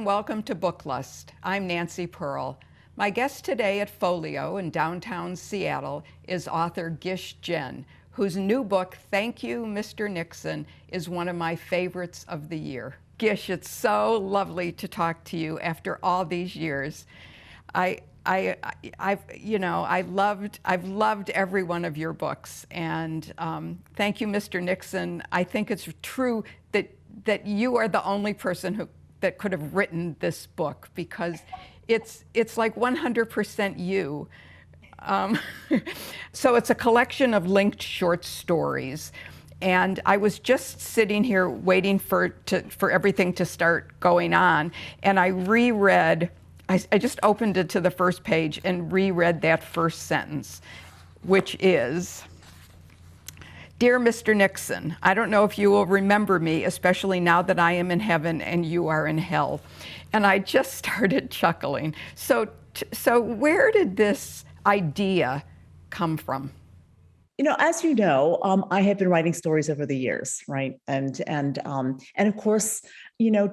and welcome to Book Lust. I'm Nancy Pearl. My guest today at Folio in downtown Seattle is author Gish Jen, whose new book, Thank You, Mr. Nixon, is one of my favorites of the year. Gish, it's so lovely to talk to you after all these years. I've loved every one of your books, and Thank You, Mr. Nixon. I think it's true that you are the only person that could have written this book, because it's like 100% you. So it's a collection of linked short stories. And I was just sitting here waiting for everything to start going on, and I reread. I just opened it to the first page and reread that first sentence, which is, "Dear Mr. Nixon, I don't know if you will remember me, especially now that I am in heaven and you are in hell." And I just started chuckling. So where did this idea come from? As you know, I have been writing stories over the years, right? And of course,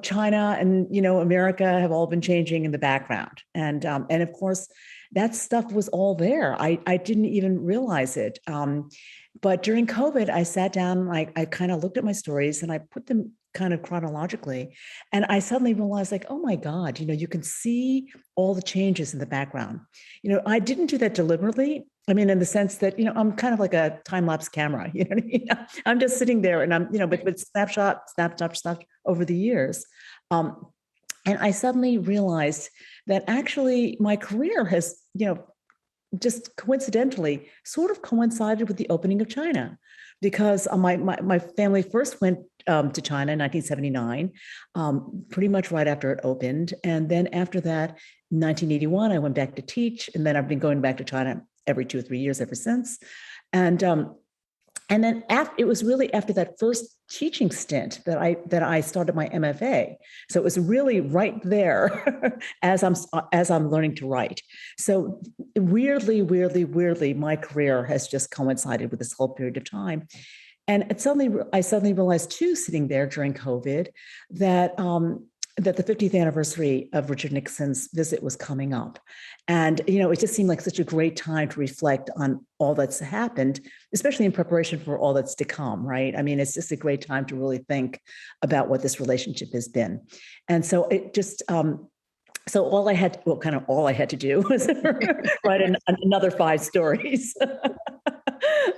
China and America have all been changing in the background, and of course, that stuff was all there. I didn't even realize it. But during COVID, I sat down, I kind of looked at my stories and I put them kind of chronologically, and I suddenly realized, like, oh my God, you can see all the changes in the background. I didn't do that deliberately. I mean, in the sense that, I'm kind of like a time-lapse camera, you know what I mean? I'm just sitting there and I'm, but snapshot over the years. And I suddenly realized that actually my career has, just coincidentally sort of coincided with the opening of China, because my family first went to China in 1979, pretty much right after it opened. And then after that, in 1981, I went back to teach, and then I've been going back to China every 2 or 3 years ever since. And then it was really after that first teaching stint that I started my MFA. So it was really right there as I'm learning to write. So weirdly, my career has just coincided with this whole period of time. And I suddenly realized too, sitting there during COVID, that the 50th anniversary of Richard Nixon's visit was coming up. And, it just seemed like such a great time to reflect on all that's happened, especially in preparation for all that's to come, right? I mean, it's just a great time to really think about what this relationship has been. And so it just, so all I had to do was write another 5 stories.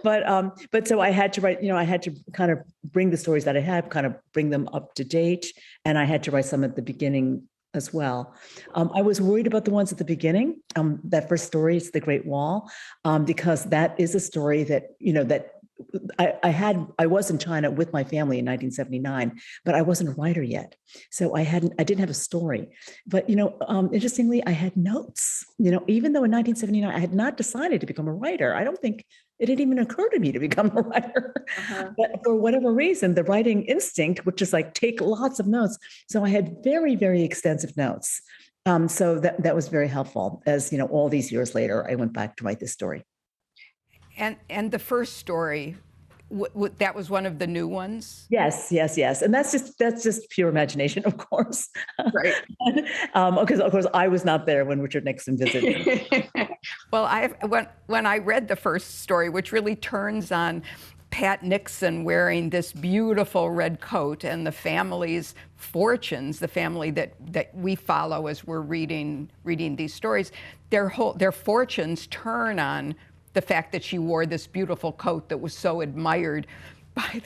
But so I had to write, I had to kind of bring the stories that I had, kind of bring them up to date. And I had to write some at the beginning as well. I was worried about the ones at the beginning. That first story is The Great Wall, because that is a story that, that I was in China with my family in 1979, but I wasn't a writer yet. So I didn't have a story, but, interestingly, I had notes, even though in 1979, I had not decided to become a writer. I don't think it didn't even occur to me to become a writer, but for whatever reason, the writing instinct, which is like, take lots of notes. So I had very, very extensive notes. So that was very helpful. As all these years later, I went back to write this story. And the first story, that was one of the new ones? Yes. And that's just pure imagination, of course. Right. Because of course I was not there when Richard Nixon visited. Well, when I read the first story, which really turns on Pat Nixon wearing this beautiful red coat and the family's fortunes, the family that we follow as we're reading these stories, their fortunes turn on the fact that she wore this beautiful coat that was so admired by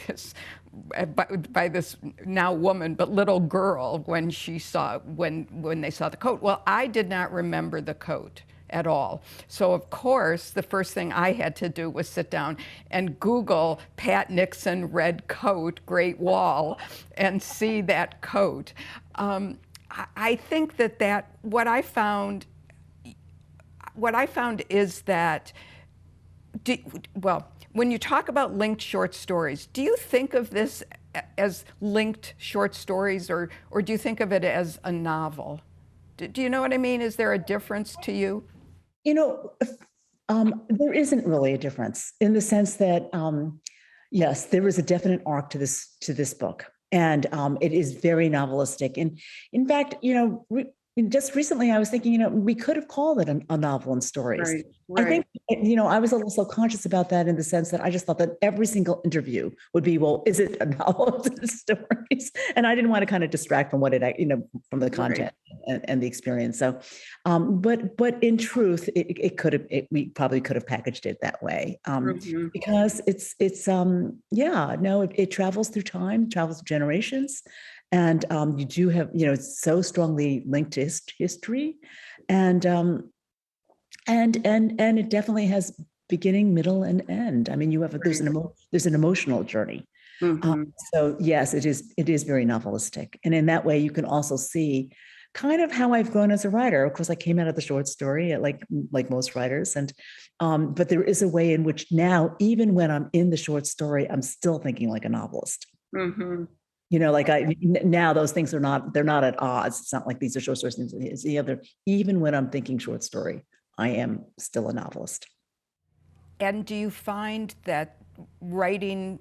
this now woman, but little girl, when they saw the coat. Well, I did not remember the coat at all. So of course, the first thing I had to do was sit down and Google Pat Nixon red coat, Great Wall, and see that coat. I think that what I found is that, when you talk about linked short stories, do you think of this as linked short stories, or do you think of it as a novel? Do you know what I mean? Is there a difference to you? There isn't really a difference, in the sense that, yes, there is a definite arc to this book. And it is very novelistic. And in fact, just recently I was thinking, we could have called it a novel in stories. Right, I right. think, I was a little self-conscious about that in the sense that I just thought that every single interview would be, well, is it a novel of stories? And I didn't want to kind of distract from what it, from the content and the experience. So, but in truth, it could have, we probably could have packaged it that way, because it travels through time, travels through generations. And you do have, it's so strongly linked to history, and it definitely has beginning, middle, and end. I mean, there's an emotional journey. So yes, it is very novelistic, and in that way, you can also see kind of how I've grown as a writer. Of course, I came out of the short story, like most writers, and but there is a way in which now, even when I'm in the short story, I'm still thinking like a novelist. Now those things they're not at odds. It's not like these are short stories. It's the other. Even when I'm thinking short story, I am still a novelist. And do you find that writing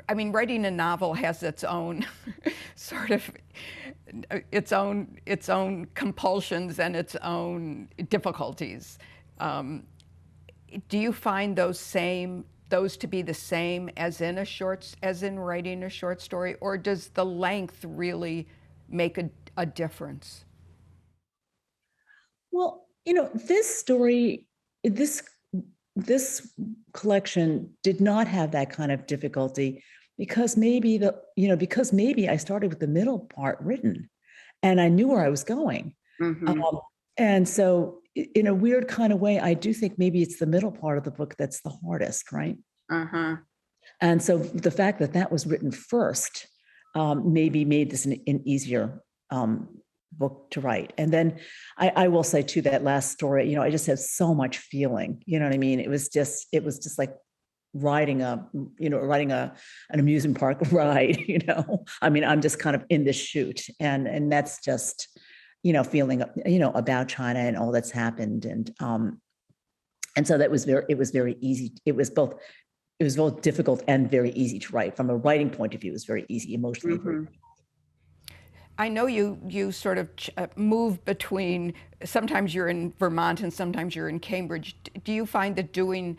a novel has its own sort of its own compulsions and its own difficulties? Do you find those to be the same as in writing a short story, or does the length really make a difference? Well, this story, this collection did not have that kind of difficulty because maybe I started with the middle part written and I knew where I was going. And so in a weird kind of way, I do think maybe it's the middle part of the book that's the hardest, right? And so the fact that was written first maybe made this an easier book to write. And then I will say too, that last story, I just have so much feeling, you know what I mean? It was just like riding an amusement park ride, I mean, I'm just kind of in this chute, and that's just, feeling, about China and all that's happened. And so it was very easy. It was both difficult and very easy to write. From a writing point of view, it was very easy emotionally. I know you sort of move between, sometimes you're in Vermont and sometimes you're in Cambridge. Do you find that doing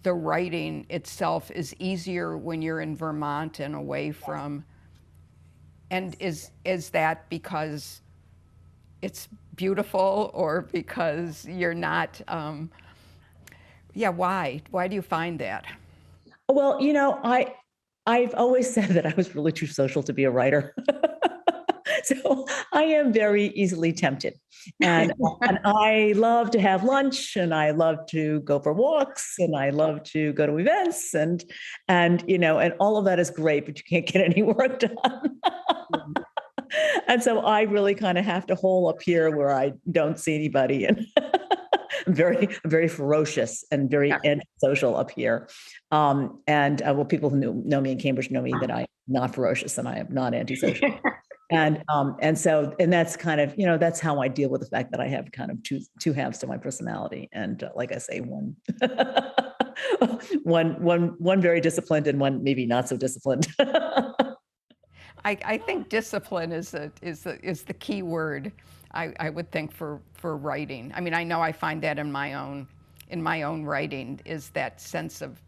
the writing itself is easier when you're in Vermont and away from, and is that because it's beautiful or because you're not, why do you find that? Well, I've always said that I was really too social to be a writer. So I am very easily tempted, and I love to have lunch, and I love to go for walks, and I love to go to events, and all of that is great, but you can't get any work done. And so I really kind of have to hole up here where I don't see anybody, and I'm very ferocious and very antisocial up here. People who know me in Cambridge know me that I'm not ferocious and I am not antisocial. And that's kind of, that's how I deal with the fact that I have kind of two halves to my personality. And like I say, one very disciplined and one maybe not so disciplined. I think discipline is the key word. I would think for writing. I mean, I know I find that in my own writing, is that sense of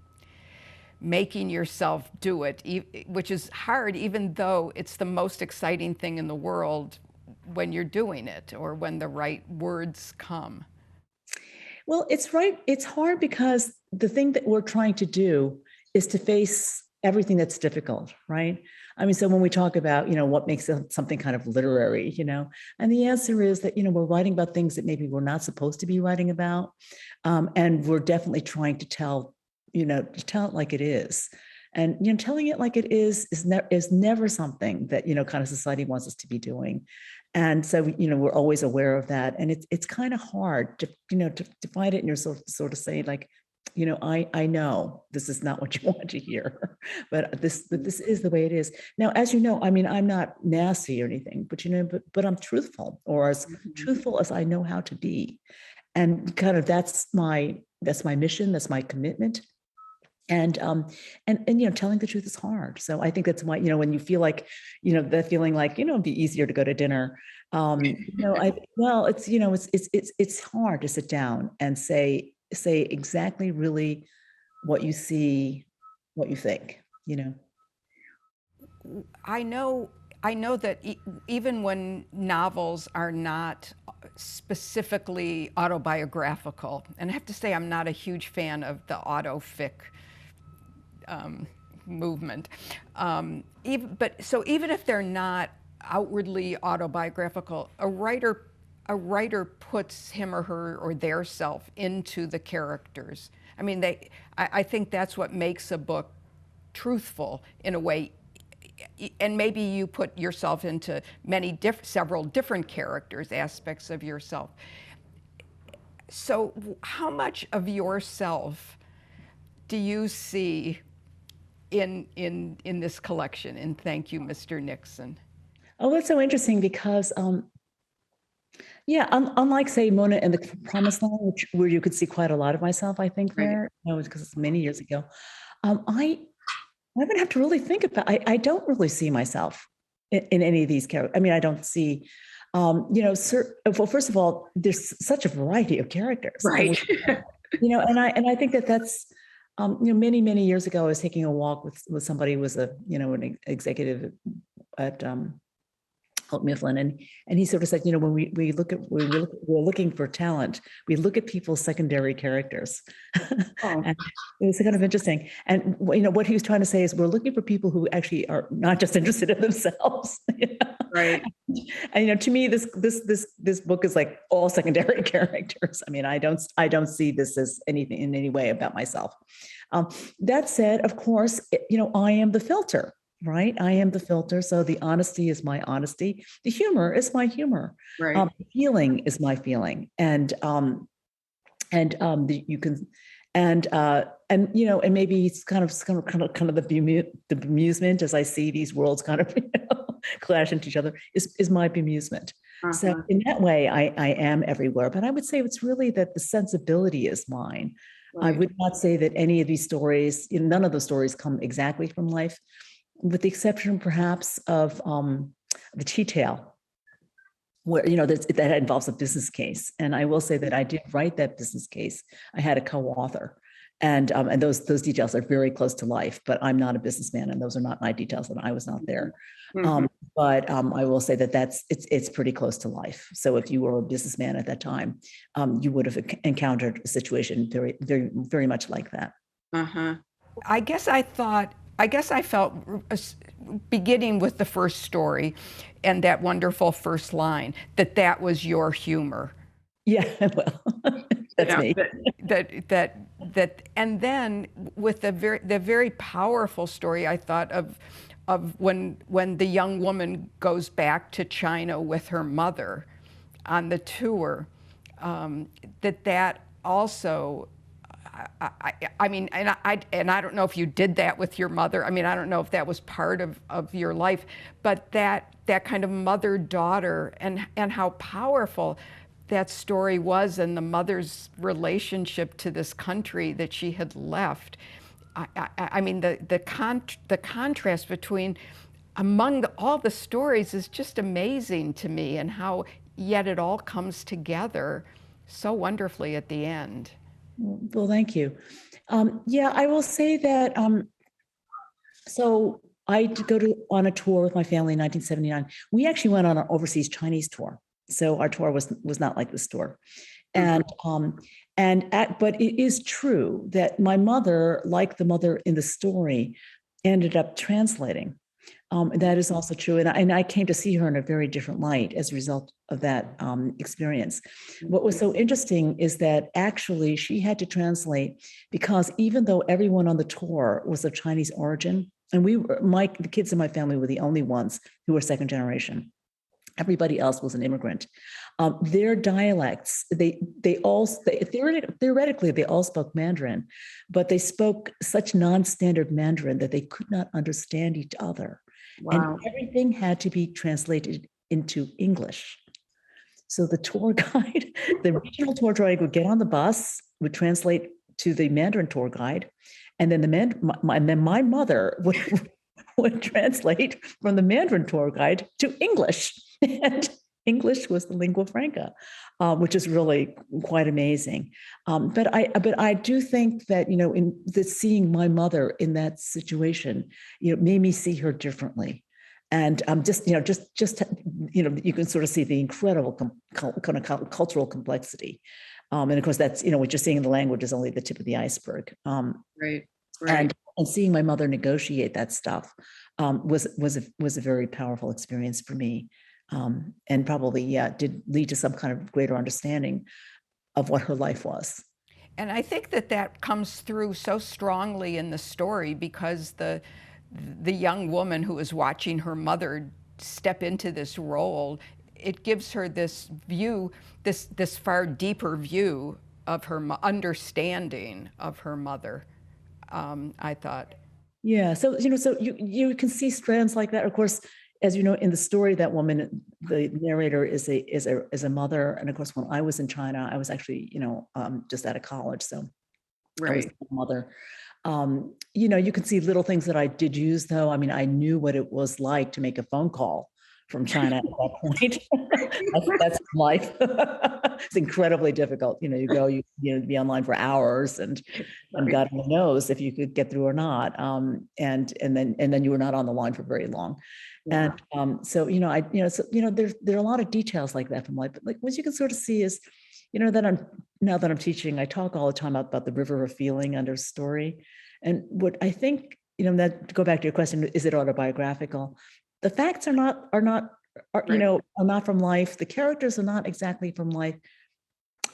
making yourself do it, which is hard, even though it's the most exciting thing in the world when you're doing it or when the right words come. Well, it's right. It's hard because the thing that we're trying to do is to face everything that's difficult, right? I mean, so when we talk about, what makes something kind of literary, and the answer is that, we're writing about things that maybe we're not supposed to be writing about. And we're definitely trying to tell it like it is. And, telling it like it is never something that, kind of society wants us to be doing. And so, we're always aware of that. And it's kind of hard to, to find it in yourself, sort of say like, I know this is not what you want to hear, but this is the way it is. Now, as you know, I mean, I'm not nasty or anything, but I'm truthful, or as truthful as I know how to be. And kind of that's my mission, that's my commitment. And telling the truth is hard. So I think that's why, when you feel like, that feeling like, it'd be easier to go to dinner. It's hard to sit down and say exactly really what you see, what you think, I know that even when novels are not specifically autobiographical, and I have to say I'm not a huge fan of the autofic movement. Even if they're not outwardly autobiographical, a writer puts him or her or their self into the characters. I mean, I think that's what makes a book truthful in a way. And maybe you put yourself into several different characters, aspects of yourself. So how much of yourself do you see in this collection, in Thank You, Mr. Nixon? Oh, that's so interesting because, unlike, say, Mona and the Promised Land, where you could see quite a lot of myself, I think there, because it's many years ago. I would have to really think about. I don't really see myself in any of these characters. I mean, I don't see. Well, first of all, there's such a variety of characters, right? And I think that's. Many years ago, I was taking a walk with somebody who was an executive at Mifflin, and he sort of said, when we're looking for talent, we look at people's secondary characters. Oh. And it was kind of interesting. And what he was trying to say is we're looking for people who actually are not just interested in themselves. Right. And to me, this book is like all secondary characters. I mean, I don't see this as anything in any way about myself. That said, of course, I am the filter. Right. I am the filter. So the honesty is my honesty. The humor is my humor. Right. The feeling is my feeling. And you can, and maybe it's kind of the bemusement as I see these worlds kind of clash into each other is my bemusement. Uh-huh. So in that way, I am everywhere. But I would say it's really that the sensibility is mine. Right. I would not say that any of these stories, none of the stories come exactly from life, with the exception perhaps of the Tea Tale, where that involves a business case. And I will say that I did write that business case. I had a co-author, and those details are very close to life. But I'm not a businessman, and those are not my details, and I was not there. Mm-hmm. But I will say that it's pretty close to life. So if you were a businessman at that time, you would have encountered a situation very, very, very much like that. Uh-huh. I guess I felt, beginning with the first story and that wonderful first line, that was your humor. Yeah, well, that's me. And then with the very powerful story, I thought of when the young woman goes back to China with her mother on the tour, that also. I mean, and I don't know if you did that with your mother. I mean, I don't know if that was part of your life, but that kind of mother-daughter and how powerful that story was, and the mother's relationship to this country that she had left. I mean, the contrast between among all the stories is just amazing to me, and how yet it all comes together so wonderfully at the end. Well, thank you. I will say that. So I go on a tour with my family in 1979. We actually went on an overseas Chinese tour. So our tour was not like this tour, and but it is true that my mother, like the mother in the story, ended up translating. That is also true. And I came to see her in a very different light as a result of that experience. What was so interesting is that actually she had to translate because even though everyone on the tour was of Chinese origin, and the kids in my family were the only ones who were second generation. Everybody else was an immigrant. Their dialects, theoretically, they all spoke Mandarin, but they spoke such non-standard Mandarin that they could not understand each other. Wow. And everything had to be translated into English. So the tour guide, the regional tour guide would get on the bus, would translate to the Mandarin tour guide, And then and then my mother would translate from the Mandarin tour guide to English. And English was the lingua franca, which is really quite amazing. But I do think that, in the seeing my mother in that situation, made me see her differently. And you can sort of see the incredible kind of cultural complexity. And of course, that's, what you're seeing in the language is only the tip of the iceberg. Right. And seeing my mother negotiate that stuff was a very powerful experience for me, and probably did lead to some kind of greater understanding of what her life was. And I think that comes through so strongly in the story, because the young woman who is watching her mother step into this role, it gives her this view, this far deeper view of her understanding of her mother. I thought. Yeah. So, so you can see strands like that. Of course, as you know, in the story, that woman, the narrator is a mother. And of course, when I was in China, I was actually, just out of college. So I was a mother. You can see little things that I did use, though. I mean, I knew what it was like to make a phone call from China at that point. that's life. It's incredibly difficult. You go, you be online for hours, and God only knows if you could get through or not. And then you were not on the line for very long. Yeah. And so there are a lot of details like that from life. But like what you can sort of see is, now that I'm teaching, I talk all the time about the river of feeling under story. And what I think, that to go back to your question, is it autobiographical? The facts are not from life. The characters are not exactly from life,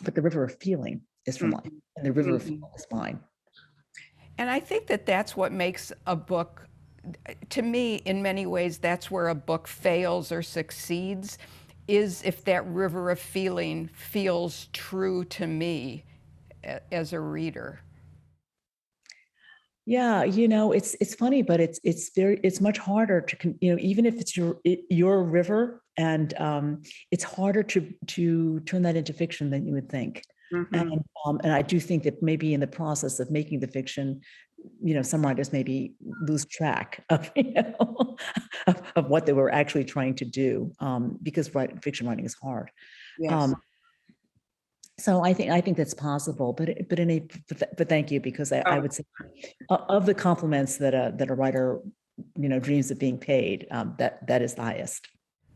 but the river of feeling is from life, and the river of feeling is mine. And I think that's what makes a book, to me, in many ways, that's where a book fails or succeeds, is if that river of feeling feels true to me as a reader. Yeah, it's funny, but it's much harder to, even if it's your river, and it's harder to turn that into fiction than you would think. And I do think that maybe in the process of making the fiction, some writers maybe lose track of of what they were actually trying to do, because fiction writing is hard. Yes. So I think that's possible, but thank you, because I would say of the compliments that a writer dreams of being paid, that is the highest.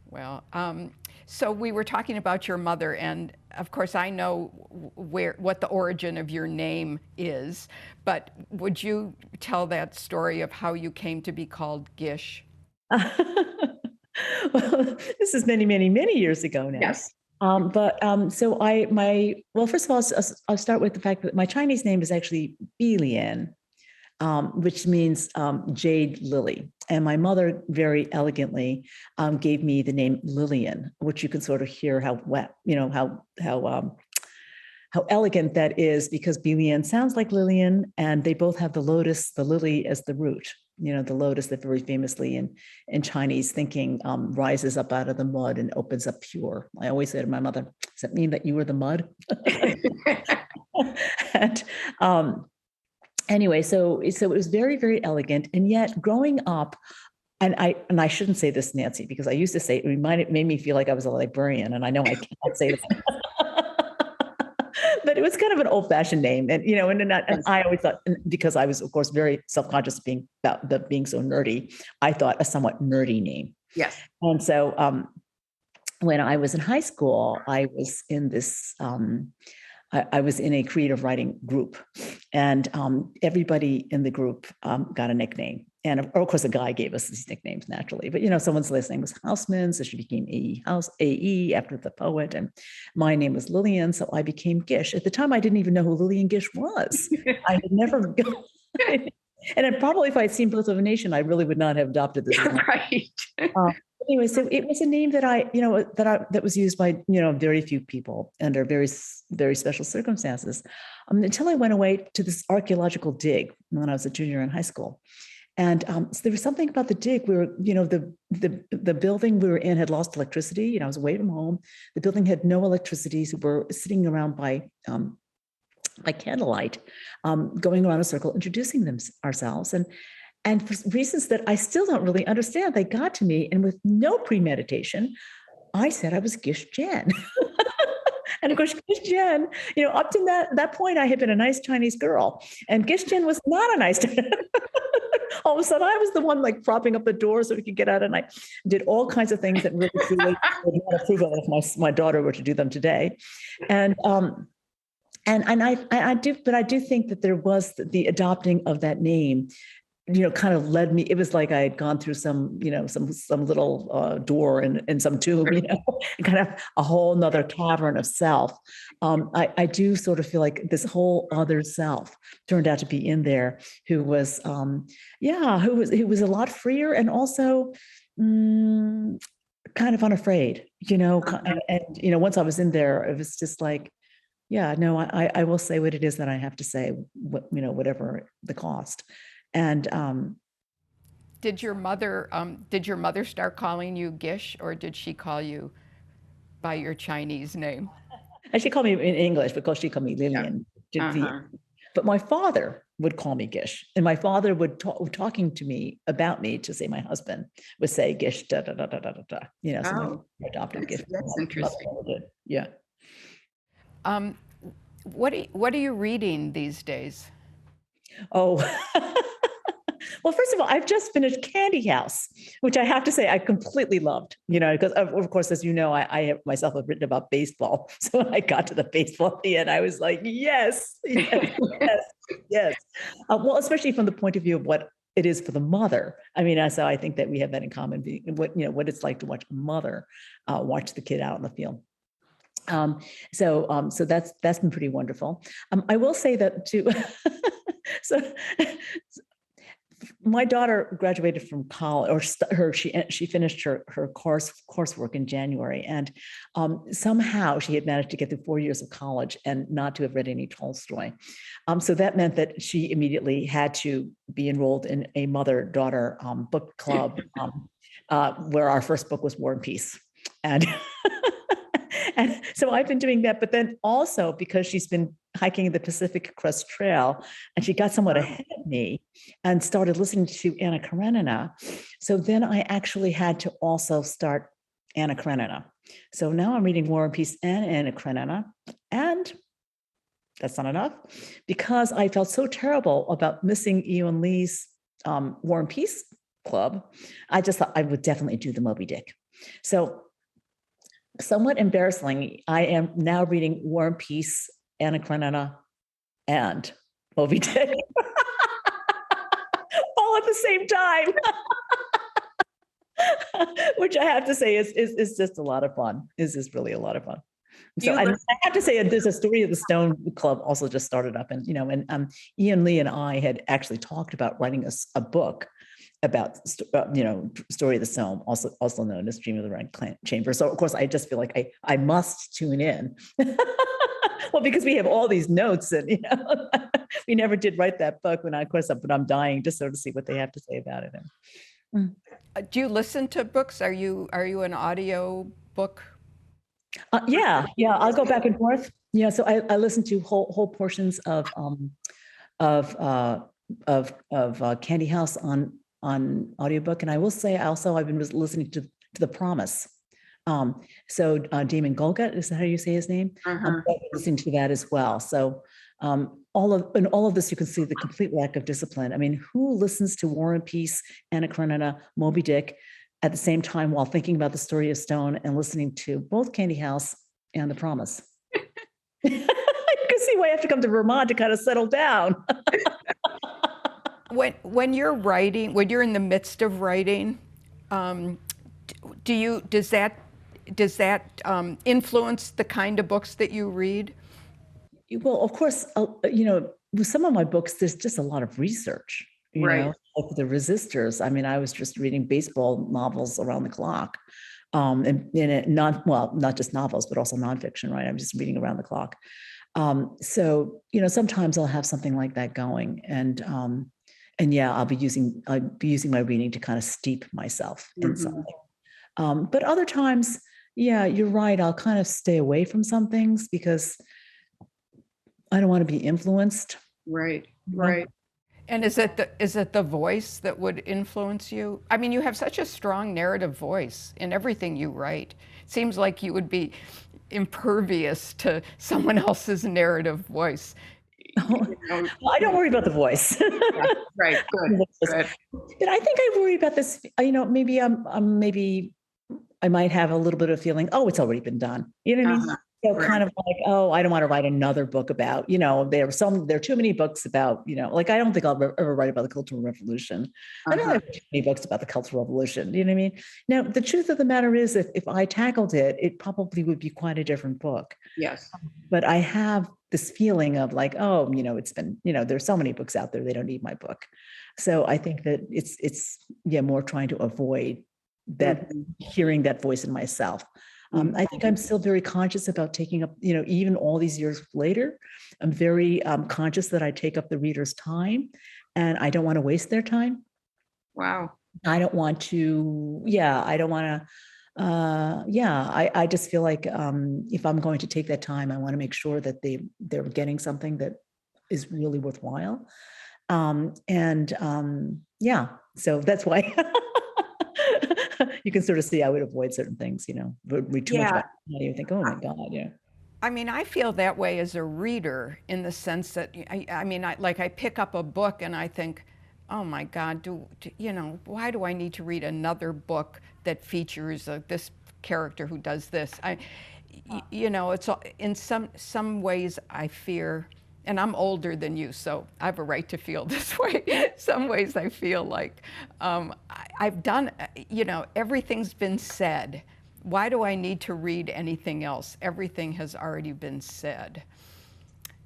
Well, so we were talking about your mother, and of course I know what the origin of your name is, but would you tell that story of how you came to be called Gish? Well, this is many, many, many years ago now. Yes. First of all, I'll start with the fact that my Chinese name is actually Bilian, which means jade lily. And my mother very elegantly gave me the name Lillian, which you can sort of hear how elegant that is, because Bilian sounds like Lillian, and they both have the lily as the root. The lotus that very famously in Chinese thinking rises up out of the mud and opens up pure. I always say to my mother, does that mean that you were the mud? And anyway, so it was very, very elegant. And yet growing up, and I shouldn't say this, Nancy, because I used to say it made me feel like I was a librarian, and I know I can't say that. But it was kind of an old-fashioned name, and I always thought, because I was, of course, very self-conscious being so nerdy, I thought a somewhat nerdy name. Yes. And so when I was in high school, I was in this. I was in a creative writing group, and everybody in the group got a nickname. And of course, a guy gave us these nicknames naturally. But someone's last name was Houseman, so she became AE after the poet, and my name was Lillian, so I became Gish. At the time, I didn't even know who Lillian Gish was. I had never. And probably, if I had seen Birth of a Nation, I really would not have adopted this name. Right. Anyway, so it was a name that that was used by very few people under very, very special circumstances, until I went away to this archaeological dig when I was a junior in high school. And so there was something about the dig. We were, the building we were in had lost electricity. I was away from home. The building had no electricity, so we're sitting around by by candlelight, going around a circle, introducing ourselves. And for reasons that I still don't really understand, they got to me, and with no premeditation, I said I was Gish Jen. And of course, Gish Jen, up to that point, I had been a nice Chinese girl, and Gish Jen was not a nice. All of a sudden, I was the one like propping up the door so we could get out, and I did all kinds of things that really would not approve of if my daughter were to do them today, and I do, but I do think that there was the adopting of that name, kind of led me. It was like I had gone through some little door in some tomb, kind of a whole nother cavern of self. I do sort of feel like this whole other self turned out to be in there, who was, who was a lot freer and also kind of unafraid, and once I was in there, it was just like, yeah, no, I will say what it is that I have to say, whatever the cost. And did your mother start calling you Gish, or did she call you by your Chinese name? and she called me in English because she called me Lillian. But my father would call me Gish, and my father would talking to me about me, to say my husband, would say Gish, da da da da da da. So my adopted Gish. That's interesting. Yeah. What are you reading these days? Oh, well, first of all, I've just finished Candy House, which I have to say I completely loved, because of course, as you know, I myself have written about baseball. So when I got to the baseball at the end, I was like, yes, yes, yes, yes. Well, especially from the point of view of what it is for the mother. I mean, so I think that we have that in common, what it's like to watch a mother watch the kid out in the field. So that's been pretty wonderful. I will say that too. So my daughter graduated from college, or she finished her coursework in January, and somehow she had managed to get through 4 years of college and not to have read any Tolstoy. So that meant that she immediately had to be enrolled in a mother-daughter book club, where our first book was War and Peace, and. And so I've been doing that, but then also because she's been hiking the Pacific Crest Trail, and she got somewhat ahead of me and started listening to Anna Karenina. So then I actually had to also start Anna Karenina. So now I'm reading War and Peace and Anna Karenina, and that's not enough, because I felt so terrible about missing Ian Lee's War and Peace Club. I just thought I would definitely do the Moby Dick. So somewhat embarrassingly, I am now reading War and Peace, Anna Karenina, and Moby Dick all at the same time, which I have to say is just a lot of fun. Is just really a lot of fun. So I have to say, there's a Story of the Stone Club also just started up, and Ian Lee and I had actually talked about writing a book about Story of the Stone, also known as Dream of the Red Chamber. So of course I just feel like I must tune in. Well, because we have all these notes, and we never did write that book. But I'm dying just so to see what they have to say about it. Do you listen to books? Are you an audio book? Yeah, I'll go back and forth. Yeah, so I listen to whole portions of Candy House on audiobook. And I will say also I've been listening to The Promise. So Damon Golgut, is that how you say his name? I'm listening to that as well. So all of this, you can see the complete lack of discipline. I mean, who listens to War and Peace, Anna Karenina, Moby Dick at the same time while thinking about the Story of Stone and listening to both Candy House and The Promise? You can see why I have to come to Vermont to kind of settle down. When you're writing, when you're in the midst of writing, does that influence the kind of books that you read? Well, of course, with some of my books, there's just a lot of research. Like the Resistors. I mean, I was just reading baseball novels around the clock, and not just novels, but also nonfiction. Right, I'm just reading around the clock. So sometimes I'll have something like that going, and yeah, I'll be using my reading to kind of steep myself in something. But other times, yeah, you're right. I'll kind of stay away from some things because I don't want to be influenced. Right, you know? right. And is it the voice that would influence you? I mean, you have such a strong narrative voice in everything you write. It seems like you would be impervious to someone else's narrative voice. You know, Well, I don't worry about the voice. yeah, right, good, good. But I think I worry about this, maybe maybe I might have a little bit of feeling, oh, it's already been done. You know what I mean? Uh-huh. So Right. kind of like, oh, I don't want to write another book about, there are too many books about, like, I don't think I'll ever write about the Cultural Revolution. I don't Uh-huh. have too many books about the Cultural Revolution. You know what I mean? Now, the truth of the matter is, if I tackled it, it probably would be quite a different book. Yes. But I have this feeling of like, oh, it's been, there's so many books out there, they don't need my book. So I think that it's more trying to avoid that, hearing that voice in myself. I think I'm still very conscious about taking up, even all these years later, I'm very conscious that I take up the reader's time, and I don't want to waste their time. Wow. I don't want to, I don't want to, I just feel like if I'm going to take that time, I want to make sure that they're getting something that is really worthwhile. So that's why you can sort of see I would avoid certain things, but read too much about it, you think, oh my God, yeah. I mean, I feel that way as a reader in the sense that I pick up a book and I think, oh my God, why do I need to read another book that features this character who does this? It's in some ways I fear, and I'm older than you, so I have a right to feel this way. Some ways I feel like I've done, everything's been said. Why do I need to read anything else? Everything has already been said.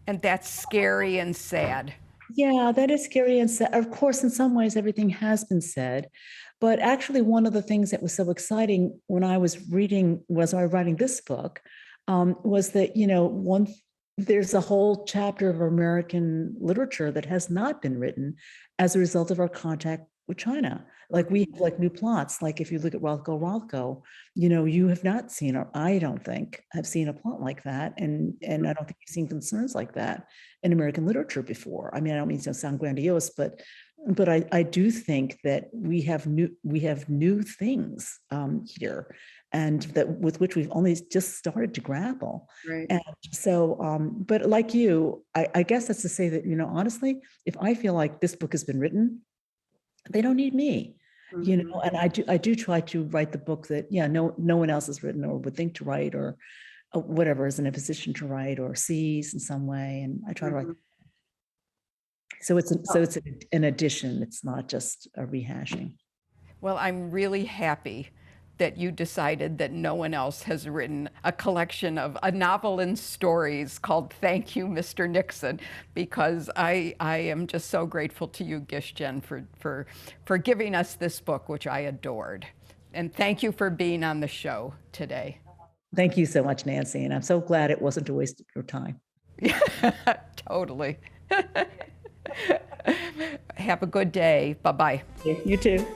And that's scary and sad. Yeah, that is scary and sad. Of course, in some ways, everything has been said. But actually, one of the things that was so exciting when I was writing this book, was that, there's a whole chapter of American literature that has not been written as a result of our contact with China. Like, we have like new plots. Like, if you look at Rothko, you have not seen, or I don't think have seen a plot like that. And I don't think you've seen concerns like that in American literature before. I mean, I don't mean to sound grandiose, but I do think that we have new things here, and that with which we've only just started to grapple. Right. And so, but like you, I guess that's to say that, honestly, if I feel like this book has been written, they don't need me, and I do try to write the book that, no one else has written or would think to write, or whatever is in a position to write or sees in some way. And I try to write. So it's an addition. It's not just a rehashing. Well, I'm really happy that you decided that no one else has written a collection of a novel and stories called Thank You, Mr. Nixon, because I am just so grateful to you, Gish Jen, for giving us this book, which I adored. And thank you for being on the show today. Thank you so much, Nancy. And I'm so glad it wasn't a waste of your time. Totally. Have a good day. Bye-bye. You too.